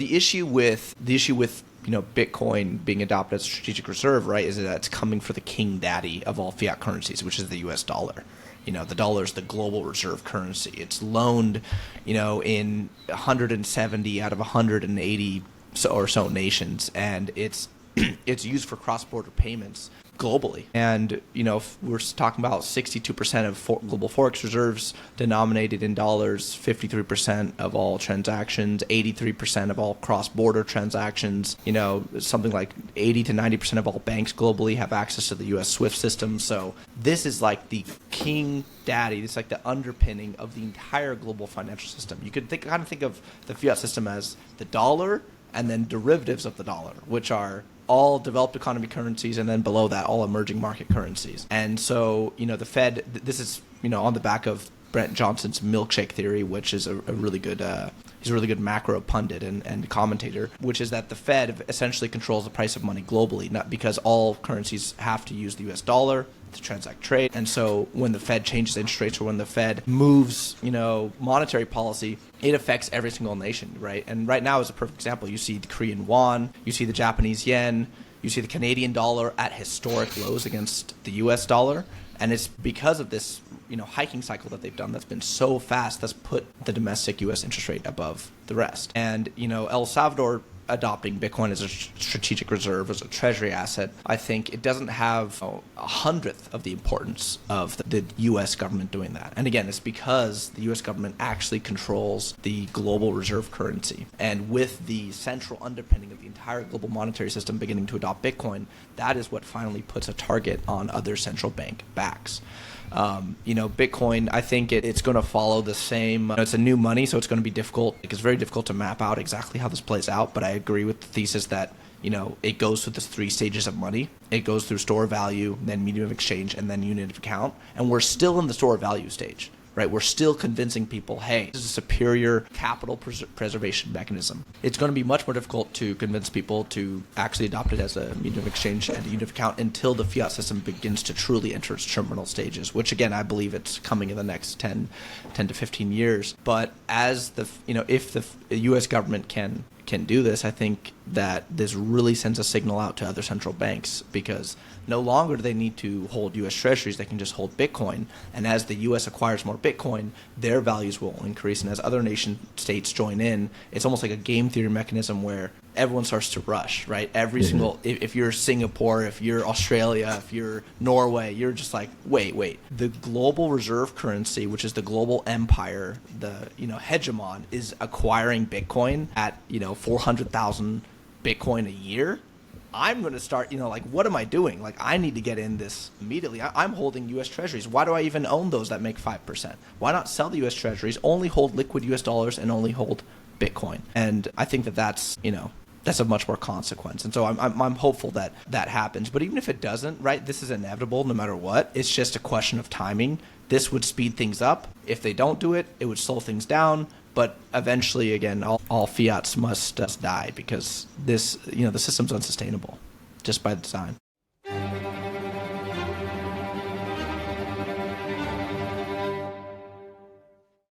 The issue with Bitcoin being adopted as a strategic reserve, right, is that it's coming for the king daddy of all fiat currencies, which is the U.S. dollar. The dollar is the global reserve currency. It's loaned, in 170 out of 180 or so nations, and it's used for cross-border payments globally. And, if we're talking about 62% of global forex reserves denominated in dollars, 53% of all transactions, 83% of all cross-border transactions, something like 80 to 90% of all banks globally have access to the U.S. SWIFT system. So this is like the king daddy. It's like the underpinning of the entire global financial system. You could kind of think of the fiat system as the dollar and then derivatives of the dollar, which are all developed economy currencies, and then below that, all emerging market currencies. And so, the Fed, this is, on the back of Brent Johnson's milkshake theory, which is a really good, he's a really good macro pundit and commentator, which is that the Fed essentially controls the price of money globally, not because all currencies have to use the US dollar to transact trade. And so when the Fed changes interest rates, or when the Fed moves, monetary policy, it affects every single nation, right? And right now is a perfect example. You see the Korean won, you see the Japanese yen, you see the Canadian dollar at historic lows against the US dollar. And it's because of this, hiking cycle that they've done that's been so fast that's put the domestic US interest rate above the rest. And, El Salvador adopting Bitcoin as a strategic reserve, as a treasury asset, I think it doesn't have a hundredth of the importance of the U.S. government doing that. And again, it's because the U.S. government actually controls the global reserve currency. And with the central underpinning of the entire global monetary system beginning to adopt Bitcoin, that is what finally puts a target on other central bank backs. Bitcoin, I think it's going to follow the same, it's a new money, so it's going to be difficult. It's very difficult to map out exactly how this plays out, but I agree with the thesis that, it goes through the 3 stages of money. It goes through store of value, then medium of exchange, and then unit of account. And we're still in the store of value stage. Right, we're still convincing people, hey, this is a superior capital preservation mechanism. It's going to be much more difficult to convince people to actually adopt it as a medium of exchange and a unit of account until the fiat system begins to truly enter its terminal stages, which again, I believe it's coming in the next 10 to 15 years. But as if the U.S. government can do this, I think that this really sends a signal out to other central banks, because no longer do they need to hold U.S. treasuries, they can just hold Bitcoin. And as the U.S. acquires more Bitcoin, their values will increase. And as other nation states join in, it's almost like a game theory mechanism where everyone starts to rush, right? Every single, if you're Singapore, if you're Australia, if you're Norway, you're just like, wait. The global reserve currency, which is the global empire, the, hegemon, is acquiring Bitcoin at, 400,000 Bitcoin a year. I'm going to start, what am I doing? I need to get in this immediately. I'm holding U.S. treasuries. Why do I even own those that make 5%? Why not sell the U.S. treasuries, only hold liquid U.S. dollars, and only hold Bitcoin? And I think that's of much more consequence. And so I'm hopeful that that happens. But even if it doesn't, right, this is inevitable no matter what. It's just a question of timing. This would speed things up. If they don't do it, it would slow things down. But eventually, again, all fiats must die, because this, the system's unsustainable just by design.